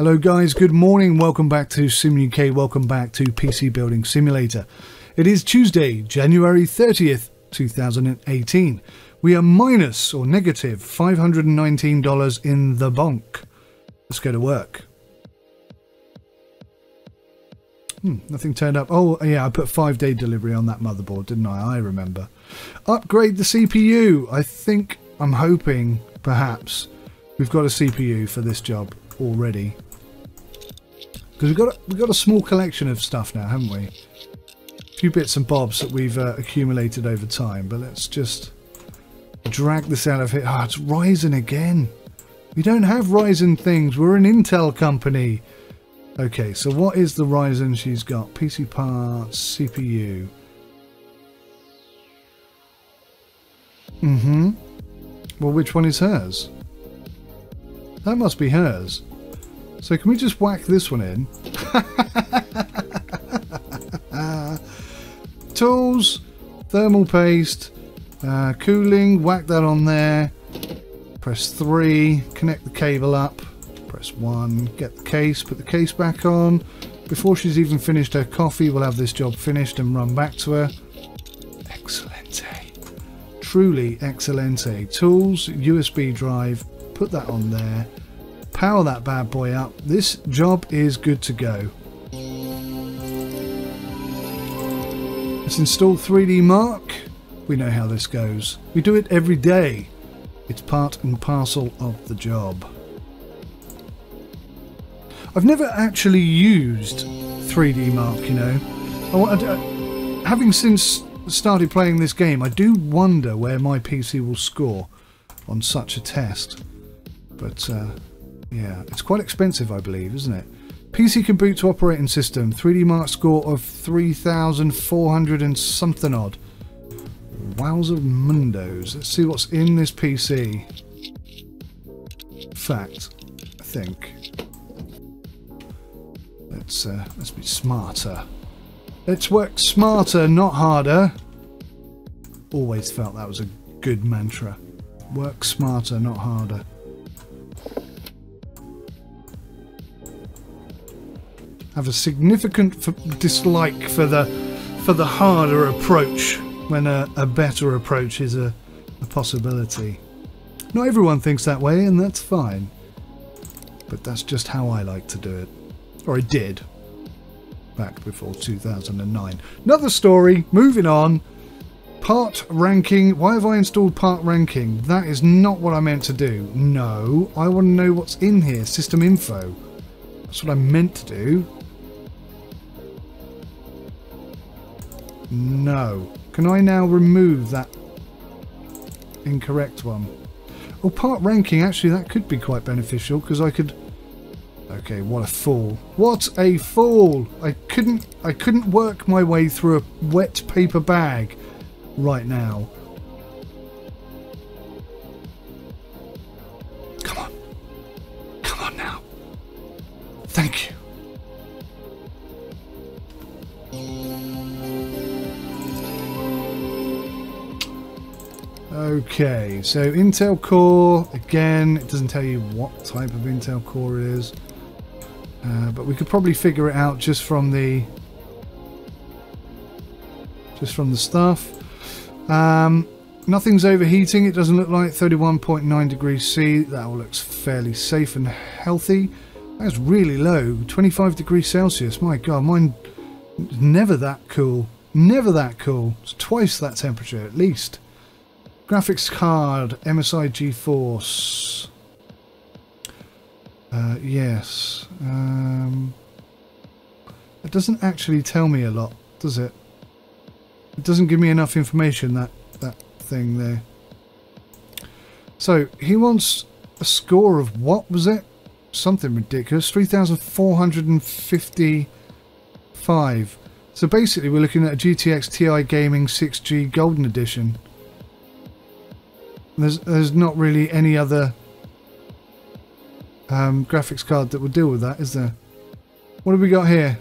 Hello guys, good morning, welcome back to SimUK, welcome back to PC Building Simulator. It is Tuesday, January 30th, 2018. We are minus or negative $519 in the bonk. Let's go to work. Nothing turned up. Oh yeah, I put 5-day delivery on that motherboard, didn't I? I remember. Upgrade the CPU. I'm hoping, perhaps, we've got a CPU for this job already. Because we've got a small collection of stuff now, haven't we? A few bits and bobs that we've accumulated over time, but let's just drag this out of here. Ah, it's Ryzen again. We don't have Ryzen things. We're an Intel company. Okay, so what is the Ryzen she's got? PC parts, CPU. Well, which one is hers? That must be hers. So can we just whack this one in? Tools, thermal paste, cooling, whack that on there. Press 3, connect the cable up. Press 1, get the case, put the case back on. Before she's even finished her coffee, we'll have this job finished and run back to her. Excelente. Truly excelente. Tools, USB drive, put that on there. Power that bad boy up. This job is good to go. Let's install 3D Mark. We know how this goes. We do it every day. It's part and parcel of the job. I've never actually used 3D Mark, you know. Having since started playing this game, I do wonder where my PC will score on such a test. But yeah, it's quite expensive, I believe, isn't it? PC can boot to operating system. 3D Mark score of 3,400 and something odd. Wowza mundos. Let's see what's in this PC. Fact, I think. Let's be smarter. Let's work smarter, not harder. Always felt that was a good mantra. Work smarter, not harder. Have a significant dislike for the harder approach when a better approach is a possibility. Not everyone thinks that way, and that's fine. But that's just how I like to do it. Or I did. Back before 2009. Another story, moving on. Part ranking. Why have I installed part ranking? That is not what I meant to do. No, I want to know what's in here. System info. That's what I meant to do. No. Can I now remove that incorrect one? Oh, part ranking, actually that could be quite beneficial because I could... Okay, what a fool. What a fool! I couldn't work my way through a wet paper bag right now. Come on. Come on now. Thank you. Okay, so Intel Core, again, it doesn't tell you what type of Intel Core it is, but we could probably figure it out just from the stuff. Nothing's overheating, it doesn't look like. 31.9 degrees C, that all looks fairly safe and healthy. That's really low, 25 degrees Celsius. My god, mine is never that cool. Never that cool. It's twice that temperature at least. Graphics card, MSI GeForce. Yes. It doesn't actually tell me a lot, does it? It doesn't give me enough information, that thing there. So, he wants a score of, what was it? Something ridiculous. 3,455. So basically we're looking at a GTX TI Gaming 6G Golden Edition. There's not really any other graphics card that would deal with that, is there? What have we got here?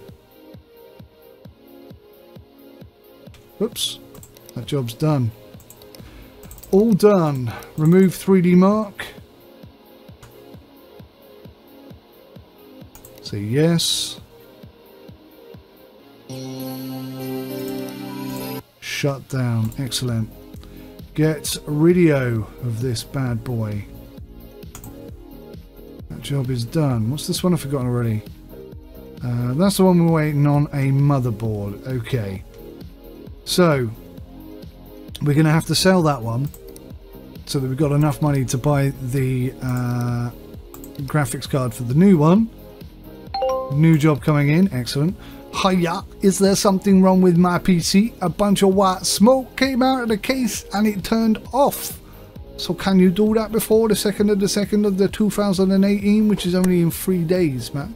Oops, that job's done. All done. Remove 3D Mark. Say yes. Shut down. Excellent. Get radio of this bad boy. That job is done. What's this one I've forgotten already? That's the one we're waiting on, a motherboard. Okay. So, we're going to have to sell that one so that we've got enough money to buy the graphics card for the new one. New job coming in. Excellent. Hiya, is there something wrong with my PC? A bunch of white smoke came out of the case and it turned off. So can you do that before the 2nd of the 2nd of the 2018, which is only in 3 days, man?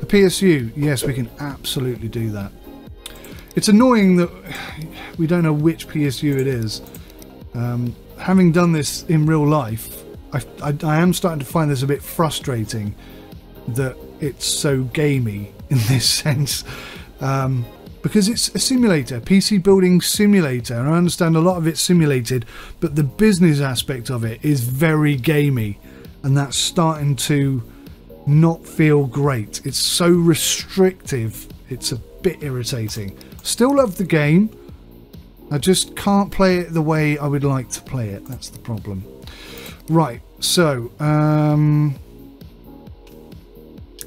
A PSU, yes, we can absolutely do that. It's annoying that we don't know which PSU it is. Having done this in real life, I am starting to find this a bit frustrating that it's so gamey in this sense. Because it's a simulator, PC building simulator, and I understand a lot of it's simulated, but the business aspect of it is very gamey, and that's starting to not feel great. It's so restrictive, it's a bit irritating. Still love the game, I just can't play it the way I would like to play it. That's the problem. Right, so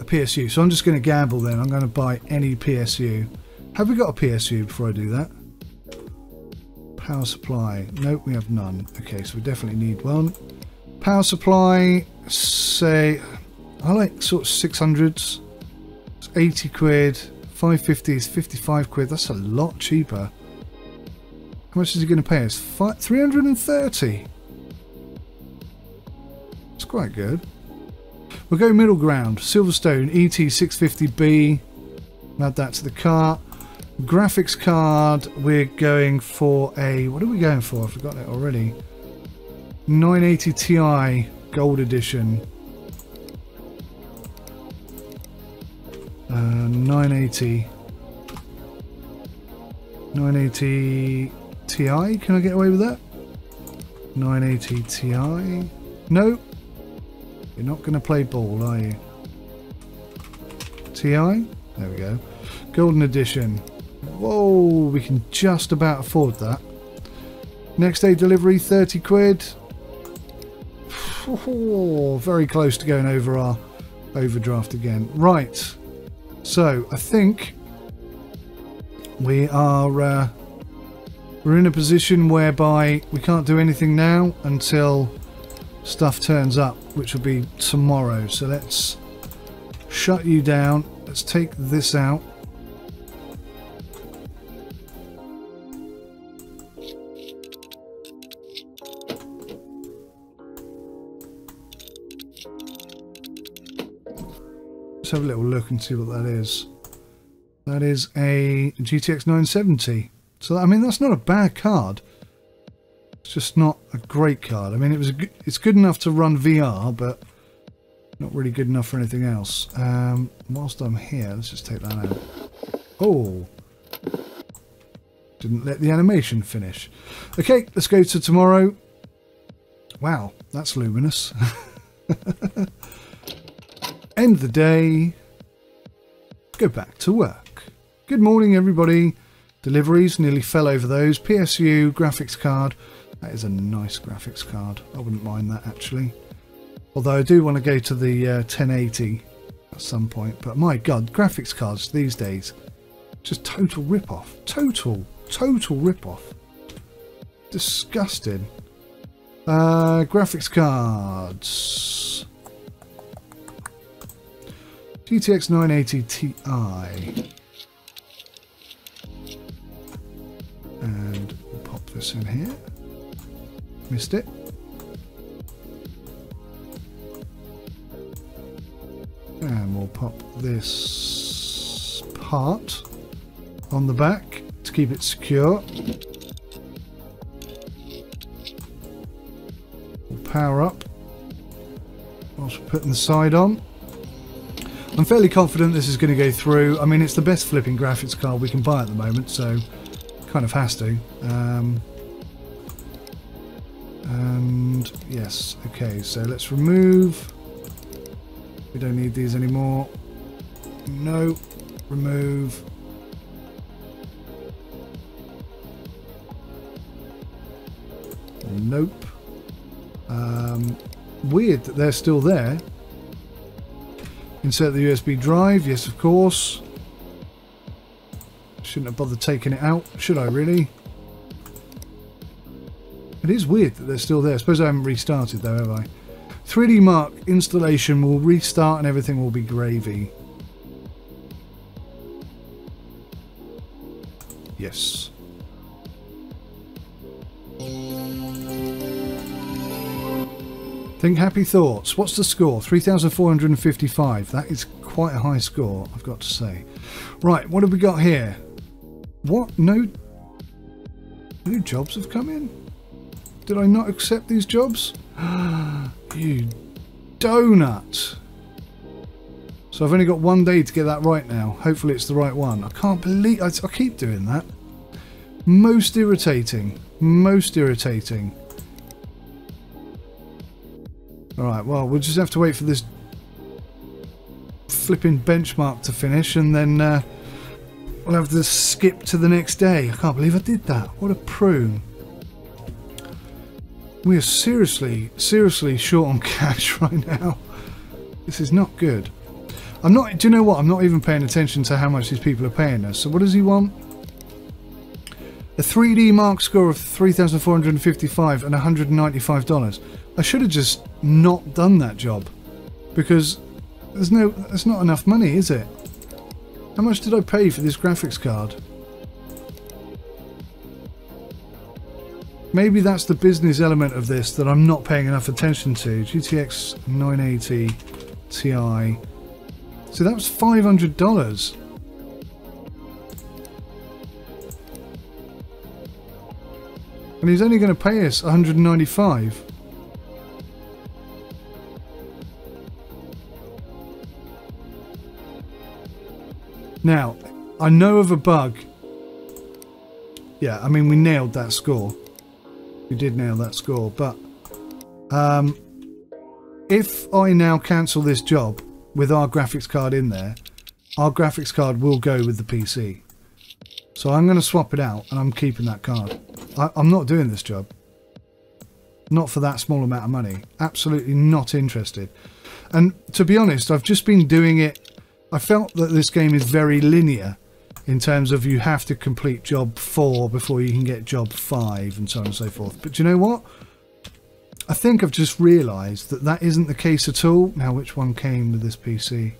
a PSU. So I'm just going to gamble then. I'm going to buy any PSU. Have we got a PSU before I do that? Power supply. Nope, we have none. Okay, so we definitely need one. Power supply, say, I like sort of 600s. It's 80 quid. 550 is 55 quid. That's a lot cheaper. How much is he going to pay us? 330. It's quite good. We'll go middle ground. Silverstone ET650B. Add that to the cart. Graphics card. We're going for a... What are we going for? I've forgotten it already. 980 Ti Gold Edition. 980 Ti. Can I get away with that? 980 Ti. No. You're not going to play ball, are you? Ti. There we go. Golden Edition. Whoa, we can just about afford that. Next day delivery, 30 quid. Oh, very close to going over our overdraft again. Right. So, I think we are we're in a position whereby we can't do anything now until stuff turns up, which will be tomorrow. So let's shut you down. Let's take this out. Let's have a little look and see what that is. That is a GTX 970. So I mean, that's not a bad card. It's just not a great card. I mean, it's good enough to run VR, but not really good enough for anything else. Whilst I'm here, let's just take that out. Oh, didn't let the animation finish. Okay, let's go to tomorrow. Wow, that's luminous. End the day. Go back to work. Good morning, everybody. Deliveries, nearly fell over those. PSU graphics card. That is a nice graphics card. I wouldn't mind that, actually. Although I do want to go to the 1080 at some point. But my God, graphics cards these days, just total rip-off. Total rip-off. Disgusting. Graphics cards. GTX 980 Ti. And we'll pop this in here. Missed it. And we'll pop this part on the back to keep it secure. We'll power up whilst we're putting the side on. I'm fairly confident this is going to go through. I mean, it's the best flipping graphics card we can buy at the moment, so kind of has to. And yes, okay, so let's remove. We don't need these anymore. No. Remove. Nope. Weird that they're still there. Insert the USB drive. Yes, of course. Shouldn't have bothered taking it out. Should I really? It is weird that they're still there. I suppose I haven't restarted though, have I? 3D Mark installation will restart and everything will be gravy. Yes. Think happy thoughts. What's the score? 3,455. That is quite a high score, I've got to say. Right, what have we got here? What? No new jobs have come in? Did I not accept these jobs? You donut. So I've only got 1 day to get that right now. Hopefully it's the right one. I can't believe... I keep doing that. Most irritating. Most irritating. Alright, well, we'll just have to wait for this flipping benchmark to finish and then we'll have to skip to the next day. I can't believe I did that. What a prune. We are seriously short on cash right now. This is not good. I'm not... Do you know what? I'm not even paying attention to how much these people are paying us. So what does he want? A 3D Mark score of 3,455 and $195. I should have just not done that job because there's not enough money, is it? How much did I pay for this graphics card? Maybe that's the business element of this that I'm not paying enough attention to. GTX 980 Ti. So that was $500. And he's only going to pay us $195. Now, I know of a bug. Yeah, I mean, we nailed that score. We did nail that score, but if I now cancel this job with our graphics card in there, our graphics card will go with the PC. So I'm going to swap it out and I'm keeping that card. I'm not doing this job. Not for that small amount of money. Absolutely not interested. And to be honest, I've just been doing it. I felt that this game is very linear in terms of you have to complete job 4 before you can get job 5 and so on and so forth. But do you know what? I think I've just realised that that isn't the case at all. Now, which one came with this PC?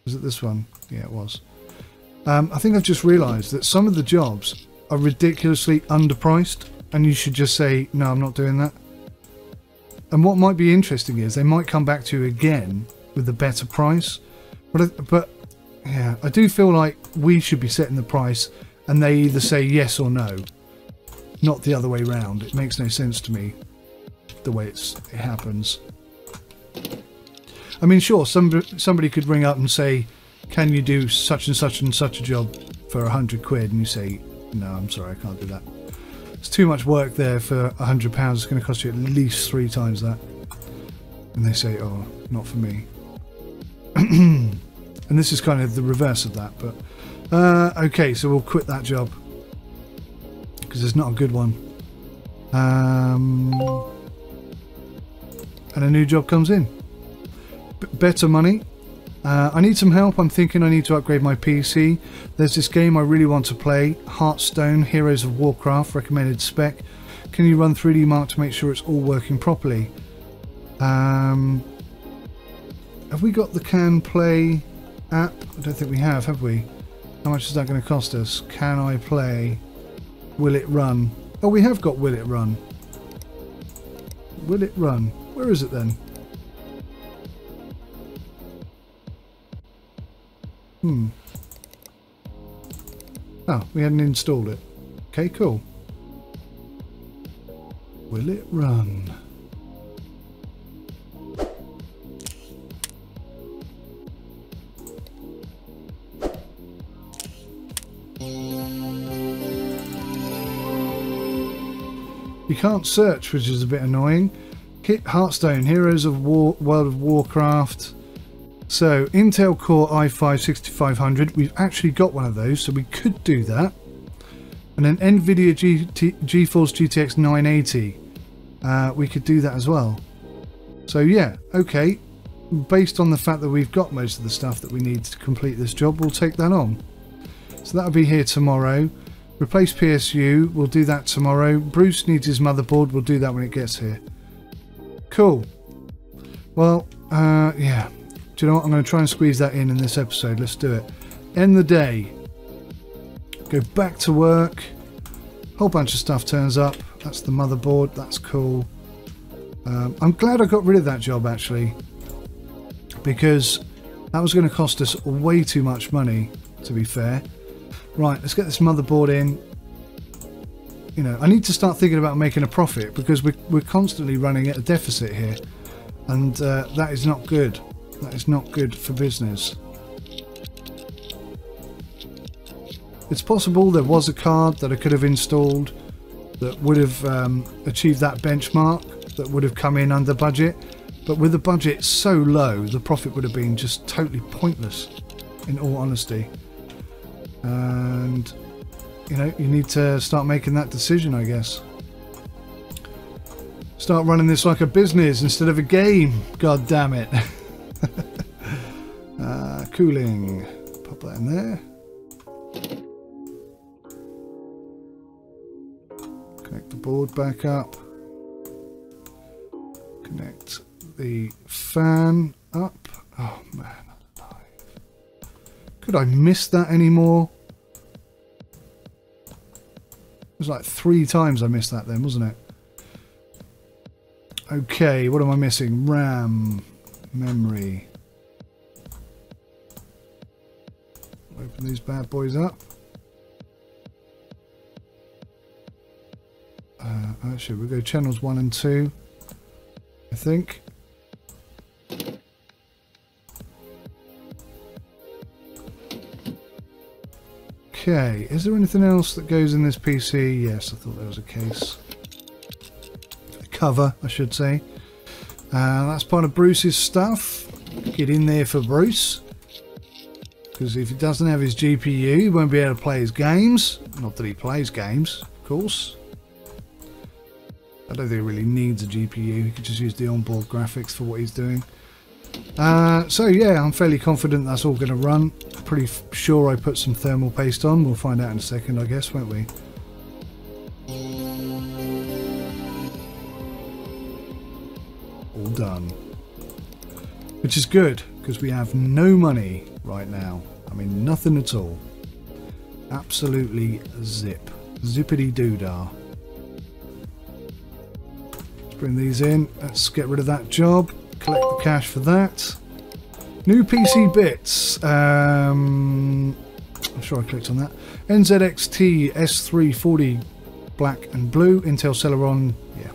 Was it this one? Yeah, it was. I think I've just realised that some of the jobs are ridiculously underpriced and you should just say, no, I'm not doing that. And what might be interesting is they might come back to you again with a better price. But yeah, I do feel like we should be setting the price and they either say yes or no. Not the other way round. It makes no sense to me the way it happens. I mean, sure, somebody could ring up and say, can you do such and such a job for 100 quid? And you say, no, I'm sorry, I can't do that. It's too much work there for £100. It's going to cost you at least 3 times that. And they say, oh, not for me. And this is kind of the reverse of that. But okay, so we'll quit that job because it's not a good one. And a new job comes in. Better money. I need some help. I'm thinking I need to upgrade my PC. There's this game I really want to play, Hearthstone, Heroes of Warcraft, recommended spec. Can you run 3D Mark to make sure it's all working properly? Have we got the Can Play app? I don't think we have we? How much is that going to cost us? Can I play? Will it run? Oh, we have got Will it run. Will it run? Where is it then? Oh, we hadn't installed it. Okay, cool. Will it run? You can't search, which is a bit annoying. Hearthstone, Heroes of World of Warcraft, So Intel Core i5 6500, we've actually got one of those, so we could do that. And then NVIDIA GeForce GTX 980, we could do that as well. So yeah, okay, based on the fact that we've got most of the stuff that we need to complete this job, we'll take that on. So that'll be here tomorrow. Replace PSU, we'll do that tomorrow. Bruce needs his motherboard, we'll do that when it gets here. Cool. Well, yeah. Do you know what? I'm going to try and squeeze that in this episode. Let's do it. End the day. Go back to work. Whole bunch of stuff turns up. That's the motherboard. That's cool. I'm glad I got rid of that job, actually. Because that was going to cost us way too much money, to be fair. Right, let's get this motherboard in. You know, I need to start thinking about making a profit because we're constantly running at a deficit here. And that is not good. That is not good for business. It's possible there was a card that I could have installed that would have achieved that benchmark, that would have come in under budget. But with the budget so low, the profit would have been just totally pointless, in all honesty. And, you know, you need to start making that decision, I guess. Start running this like a business instead of a game. God damn it. Cooling. Pop that in there. Connect the board back up. Connect the fan up. Oh man, alive. Could I miss that anymore? It was like 3 times I missed that then, wasn't it? Okay, what am I missing? RAM, memory. Open these bad boys up. Actually, we'll go channels 1 and 2, I think. Okay, is there anything else that goes in this PC? Yes, I thought there was a case. A cover, I should say. That's part of Bruce's stuff. Get in there for Bruce. Because if he doesn't have his GPU, he won't be able to play his games. Not that he plays games, of course. I don't think he really needs a GPU. He could just use the onboard graphics for what he's doing. So yeah, I'm fairly confident that's all going to run. Pretty sure I put some thermal paste on. We'll find out in a second, I guess, won't we? All done. Which is good, because we have no money right now. I mean, nothing at all. Absolutely zip. Zippity-doo-dah. Let's bring these in. Let's get rid of that job. Collect the cash for that. New PC bits. I'm sure I clicked on that. NZXT S340 black and blue. Intel Celeron. Yeah,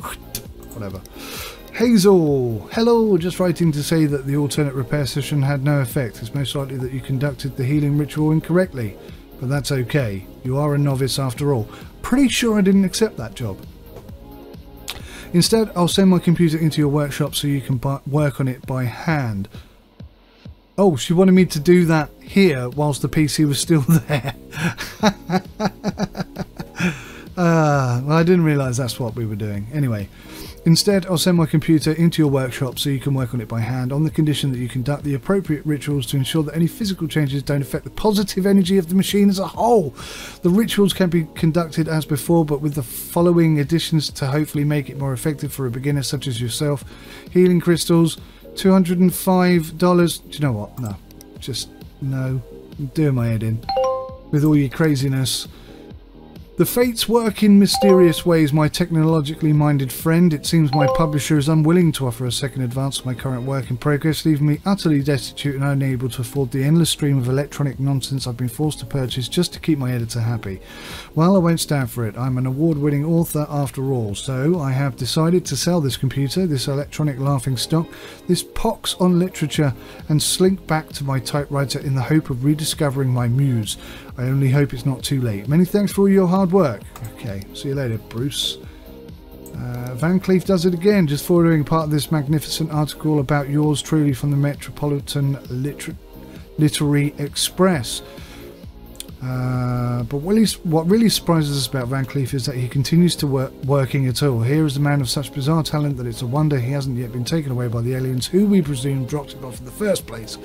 whatever. Hazel, hello, just writing to say that the alternate repair session had no effect. It's most likely that you conducted the healing ritual incorrectly, but that's okay. You are a novice after all. Pretty sure I didn't accept that job. Instead, I'll send my computer into your workshop so you can work on it by hand. Oh, she wanted me to do that here whilst the PC was still there. Well, I didn't realise that's what we were doing. Anyway. Instead, I'll send my computer into your workshop so you can work on it by hand on the condition that you conduct the appropriate rituals to ensure that any physical changes don't affect the positive energy of the machine as a whole. The rituals can be conducted as before, but with the following additions to hopefully make it more effective for a beginner such as yourself. Healing crystals, $205. Do you know what? No. Just, no. I'm doing my head in. With all your craziness. The fates work in mysterious ways, my technologically minded friend. It seems my publisher is unwilling to offer a second advance of my current work in progress, leaving me utterly destitute and unable to afford the endless stream of electronic nonsense I've been forced to purchase just to keep my editor happy. Well, I won't stand for it. I'm an award-winning author after all, so I have decided to sell this computer, this electronic laughingstock, this pox on literature, and slink back to my typewriter in the hope of rediscovering my muse. I only hope it's not too late. Many thanks for all your hard work. Okay, see you later, Bruce. Van Cleef does it again, just forwarding part of this magnificent article about yours truly from the Metropolitan Literary Express. But what really surprises us about Van Cleef is that he continues to working at all. Here is a man of such bizarre talent that it's a wonder he hasn't yet been taken away by the aliens who we presume dropped him off in the first place.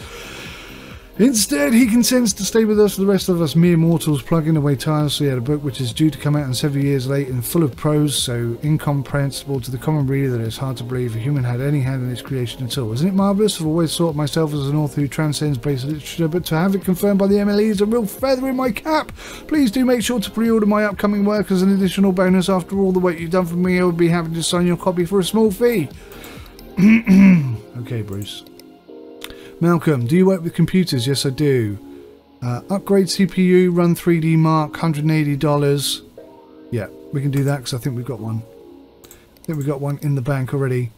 Instead, he consents to stay with us for the rest of us mere mortals, plugging away tirelessly at a book which is due to come out in 7 years late and full of prose so incomprehensible to the common reader that it's hard to believe a human had any hand in its creation at all. Isn't it marvellous? I've always thought of myself as an author who transcends basic literature, but to have it confirmed by the MLE is a real feather in my cap. Please do make sure to pre-order my upcoming work as an additional bonus. After all the work you've done for me, I would be happy to sign your copy for a small fee. Okay, Bruce. Malcolm, do you work with computers? Yes, I do. Upgrade CPU, run 3D Mark, $180. Yeah, we can do that because I think we've got one. I think we've got one in the bank already.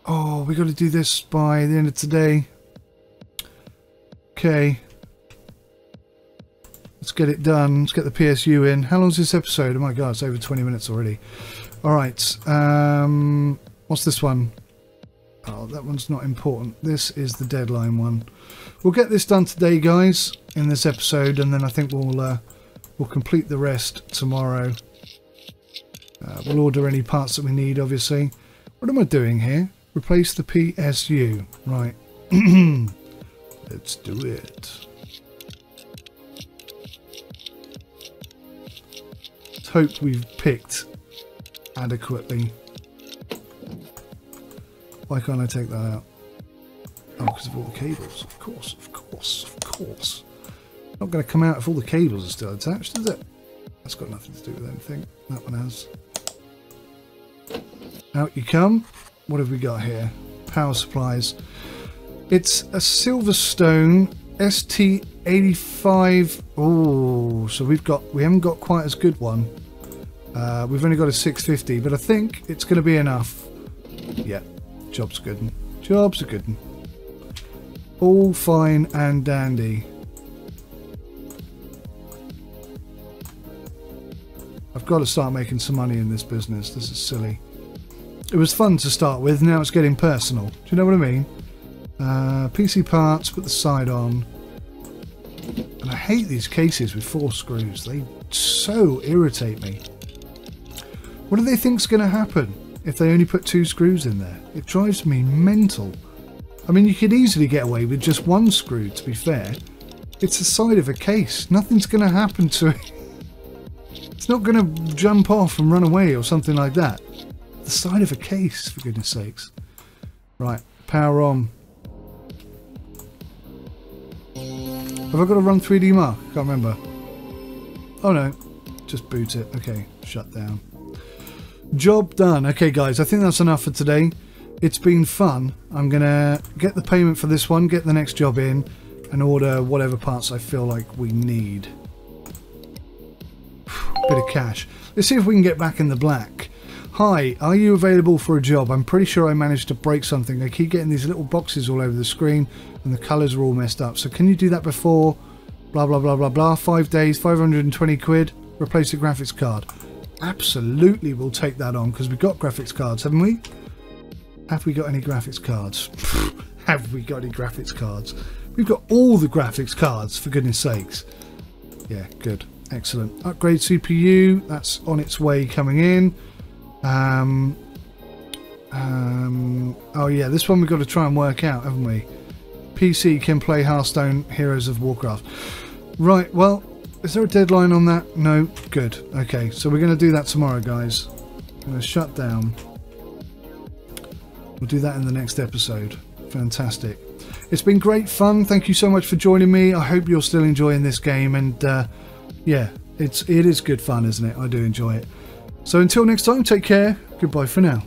Oh, we got to do this by the end of today. Okay. Let's get it done. Let's get the PSU in. How long is this episode? Oh my god, it's over 20 minutes already. Alright. What's this one? Oh, that one's not important. This is the deadline one. We'll get this done today, guys, in this episode, and then I think we'll complete the rest tomorrow. We'll order any parts that we need, obviously. What am I doing here? Replace the PSU. Right. Let's do it. Let's hope we've picked adequately. Why can't I take that out? Oh, because of all the cables. Of course, of course, of course. Not going to come out if all the cables are still attached, is it? That's got nothing to do with anything. That one has. Out you come. What have we got here? Power supplies. It's a Silverstone ST85. Oh, so we haven't got quite as good one. We've only got a 650, but I think it's going to be enough. Yeah. Job's a good one. Job's a good one. All fine and dandy. I've got to start making some money in this business. This is silly. It was fun to start with, now it's getting personal. Do you know what I mean? PC parts, put the side on. And I hate these cases with 4 screws. They so irritate me. What do they think's going to happen if they only put 2 screws in there? It drives me mental. I mean, you could easily get away with just 1 screw, to be fair. It's the side of a case. Nothing's going to happen to it. It's not going to jump off and run away or something like that. The side of a case, for goodness sakes. Right, power on. Have I got to run 3D Mark? I can't remember. Oh no, just boot it. Okay, shut down. Job done. Okay guys, I think that's enough for today. It's been fun. I'm gonna get the payment for this one, get the next job in, and order whatever parts I feel like we need. Bit of cash. Let's see if we can get back in the black. Hi, are you available for a job? I'm pretty sure I managed to break something. I keep getting these little boxes all over the screen and the colours are all messed up. So can you do that before blah blah blah blah blah? 5 days, 520 quid. Replace the graphics card. Absolutely, we'll take that on because we've got graphics cards, haven't we? Have we got any graphics cards? Have we got any graphics cards? We've got all the graphics cards, for goodness sakes. Yeah, good. Excellent. Upgrade CPU. That's on its way coming in. Oh yeah, this one we've got to try and work out, haven't we? PC can play Hearthstone Heroes of Warcraft. Right, well, is there a deadline on that? No. Good. Okay, so we're going to do that tomorrow, guys. I'm going to shut down. We'll do that in the next episode. Fantastic. It's been great fun. Thank you so much for joining me. I hope you're still enjoying this game, and yeah, it is good fun, isn't it? I do enjoy it. So until next time, take care. Goodbye for now.